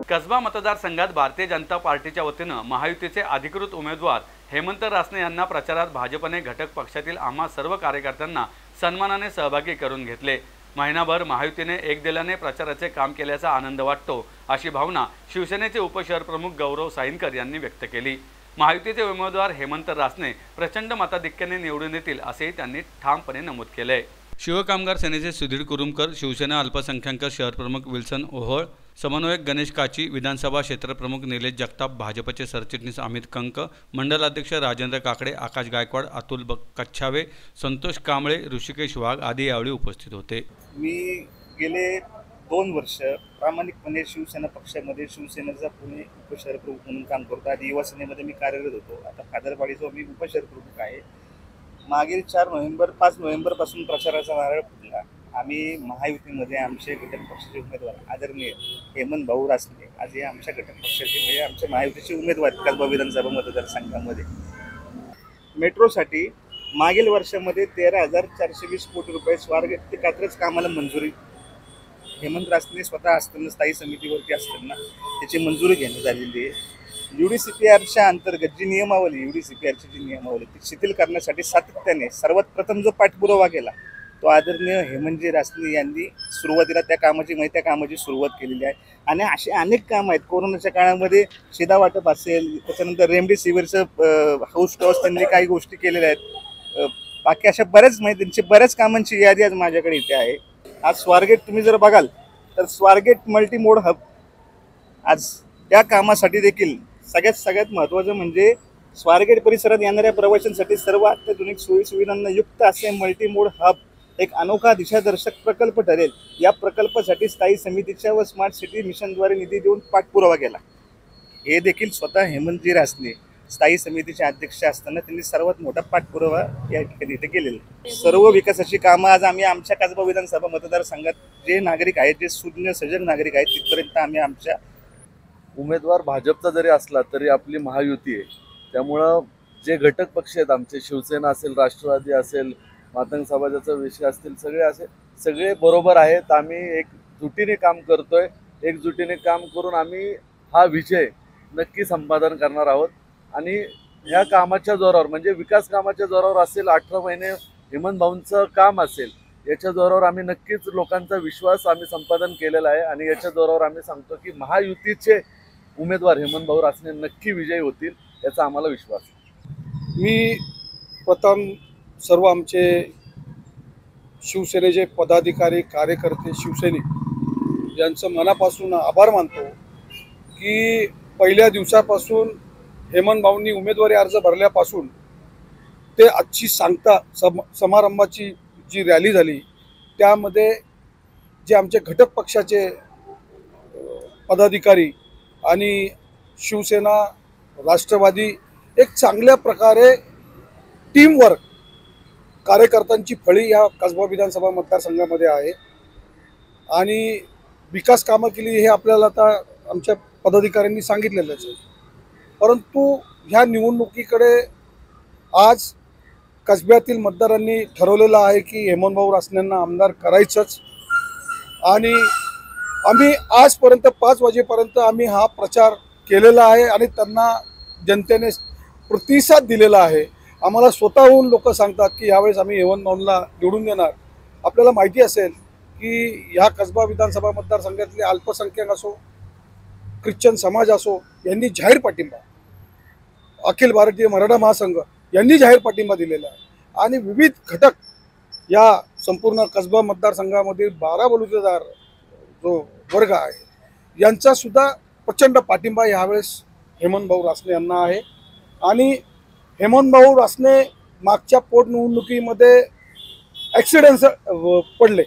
कसबा मतदारसंघात भारतीय जनता पार्टीच्या वतीनं महायुतीचे अधिकृत उमेदवार हेमंत रासने यांना प्रचारात भाजपने घटक पक्षातील आम्हा सर्व कार्यकर्त्यांना सन्मानाने सहभागी करून घेतले। महिनाभर महायुतीने एक दिलाने प्रचाराचे काम केल्याचा आनंद वाटतो, अशी भावना शिवसेनेचे उपशहर प्रमुख गौरव साईनकर यांनी व्यक्त केली। महायुतीचे उमेदवार हेमंत रासने प्रचंड मताधिक्याने निवडून येतील असेही त्यांनी ठामपणे नमूद केले। शिवकामगार सेनेचे सुधीर कुरुमकर, शिवसेना अल्पसंख्याक शहर प्रमुख विल्सन ओहोळ, समन्वयक गणेश काची, विधानसभा क्षेत्रप्रमुख निलेश जगताप, भाजपचे सरचिटणीस अमित कंक, मंडलाध्यक्ष राजेंद्र काकडे, आकाश गायकवाड, अतुल कच्छावे, संतोष कांबळे, ऋषिकेश वाघ आदी यावेळी उपस्थित होते। मी गेले 2 वर्ष प्रामाणिकपणे शिवसेना पक्षामध्ये शिवसेनेचा पुणे उपशहर प्रमुख म्हणून काम करतो। आधी युवा सेनेमध्ये मी कार्यरत होतो, आता फादरवाडीचा मी उपशहर प्रमुख आहे। मागील 5 नोव्हेंबरपासून प्रचाराचा नारळ फुटला। आम्ही महायुतीमध्ये आमचे घटक पक्षाचे उमेदवार आदरणीय हेमंत भाऊ रासने आज हे आमच्या घटक पक्षाचे म्हणजे आमच्या महायुतीचे उमेदवार कसबा विधानसभा मतदारसंघामध्ये मेट्रोसाठी मागील वर्षामध्ये 13,420 कोटी रुपये स्वारगेट ते कात्रज कामाला मंजुरी हेमंत रासने स्वतः असताना स्थायी समितीवरती असताना त्याची मंजुरी घेण्यात आलेली आहे। UDCPRच्या अंतर्गत जी नियमावली UDCPRची जी नियमावली ती शिथिल करण्यासाठी सातत्याने सर्वात प्रथम जो पाठपुरावा केला तो आदरणीय हेमंतजी रासने यांनी सुरुवातीला त्या कामाची सुरुवात केलेली आहे। आणि असे अनेक काम आहेत। कोरोनाच्या काळामध्ये शिधा वाटप असेल, त्याच्यानंतर रेमडेसिवीरचं हाऊस टॉस त्यांनी काही गोष्टी केलेल्या आहेत। बाकी अशा त्यांची बऱ्याच कामांची यादी आज माझ्याकडे इथे आहे। आज स्वारगेट तुम्ही जर बघाल तर स्वारगेट मल्टीमोड हब आज त्या कामासाठी देखील सगळ्यात महत्त्वाचं म्हणजे स्वारगेट परिसरात येणाऱ्या प्रवाशांसाठी सर्व अत्याधुनिक सोयीसुविधांना युक्त असे मल्टीमोड हब एक अनोखा दिशादर्शक प्रकल्प ठरेल। या प्रकल्पासाठी स्थायी समितीच्या व स्मार्ट सिटी मिशनद्वारे निधी देऊन पाठपुरावा केला। हे देखील स्वतः हेमंतजी रासने स्थायी समितीचे अध्यक्ष असताना त्यांनी सर्वात मोठा पाठपुरावा या ठिकाणी इथे केलेला। सर्व विकासाची कामं आज आम्ही आमच्या कसबा विधानसभा मतदारसंघात जे नागरिक आहेत, जे सुज्ञ सजग नागरिक आहेत, तिथपर्यंत आम्ही आमच्या उमेदवार भाजपचा जरी असला तरी आपली महायुती आहे। त्यामुळं जे घटक पक्ष आहेत आमचे, शिवसेना असेल, राष्ट्रवादी असेल, मातंग समाजाचा विषय असतील, सगळे बरोबर आहेत। आम्ही एकजुटीने काम करतोय। एकजुटीने काम करून आम्ही हा विजय नक्की संपादन करणार आहोत। आणि ह्या कामाच्या जोरावर म्हणजे विकास कामाच्या जोरावर असेल, 18 महिने हेमंत भाऊंचं काम असेल, याच्या जोरावर आम्ही नक्कीच लोकांचा विश्वास आम्ही संपादन केलेला आहे। आणि याच्या जोरावर आम्ही सांगतो की महायुतीचे उमेदवार हेमंत भाऊ रासने नक्की विजयी होतील, याचा आम्हाला विश्वास आहे। मी प्रथम सर्व आमचे शिवसेनेचे पदाधिकारी, कार्यकर्ते, शिवसैनिक यांचं मनापासून आभार मानतो की पहिल्या दिवसापासून हेमंत भाऊंनी उमेदवारी अर्ज भरल्यापासून ते आजची सांगता समारंभाची जी रॅली झाली त्यामध्ये जे आमचे घटक पक्षाचे पदाधिकारी आणि शिवसेना, राष्ट्रवादी एक चांगल्या प्रकारे टीमवर्क कार्यकर्त्यांची फळी या कसबा विधानसभा मतदारसंघामध्ये आहे। आणि विकास कामं केली हे आपल्याला आता आमच्या पदाधिकाऱ्यांनी सांगितलेलंच आहे। परंतु ह्या निवडणुकीकडे आज कसब्यातील मतदारांनी ठरवलेलं आहे की हेमंत भाऊ रासनेंना आमदार करायचंच। आणि आम्ही आजपर्यंत 5 वाजेपर्यंत आम्ही हा प्रचार केलेला आहे आणि त्यांना जनतेने प्रतिसाद दिलेला आहे। आम्हाला स्वतःहून लोक सांगतात की यावेळेस आम्ही हेमंत भाऊंना निवडून देणार। आपल्याला माहिती असेल की ह्या कसबा विधानसभा मतदारसंघातले अल्पसंख्याक असो, ख्रिश्चन समाज असो, यांनी जाहीर पाठिंबा, अखिल भारतीय मराठा महासंघ यांनी जाहीर पाठिंबा दिलेला आहे। आणि विविध घटक या संपूर्ण कसबा मतदारसंघामधील 12 बलुतेदार जो वर्ग आहे यांचा सुद्धा प्रचंड पाठिंबा यावेळेस हेमंत भाऊ रासने यांना आहे। आणि हेमंत भाऊ रासने मागच्या पोटनिवडणुकीमध्ये ॲक्सिडेंट पडले,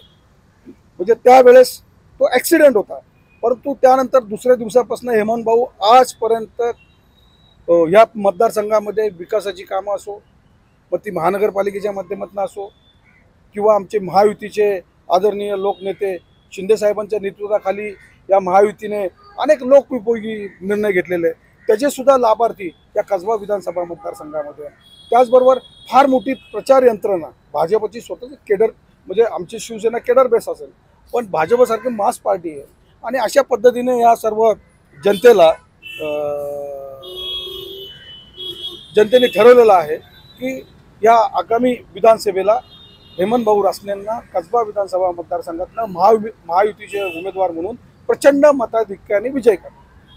म्हणजे त्यावेळेस तो ॲक्सिडेंट होता। परंतु त्यानंतर दुसऱ्या दिवसापासून हेमंत भाऊ आजपर्यंत या मतदारसंघामध्ये विकासाची कामं असो, मग ती महानगरपालिकेच्या माध्यमातून असो किंवा आमचे महायुतीचे आदरणीय लोकनेते शिंदेसाहेबांच्या नेतृत्वाखाली या महायुतीने अनेक लोकोपयोगी निर्णय घेतलेले, त्याचे सुद्धा लाभार्थी या कसबा विधानसभा मतदारसंघामध्ये। त्याचबरोबर फार मोठी प्रचार यंत्रणा भाजपची स्वतःची केडर, म्हणजे आमची शिवसेना केडर बेस असेल, पण भाजपसारखी मास पार्टी आहे। आणि अशा पद्धतीने या सर्व जनतेला जनतेने ठरवलेलं आहे की या आगामी विधानसभेला हेमंत भाऊ रासनेंना कसबा विधानसभा मतदारसंघातनं महायुतीचे उमेदवार म्हणून प्रचंड मताधिक्याने विजय करा.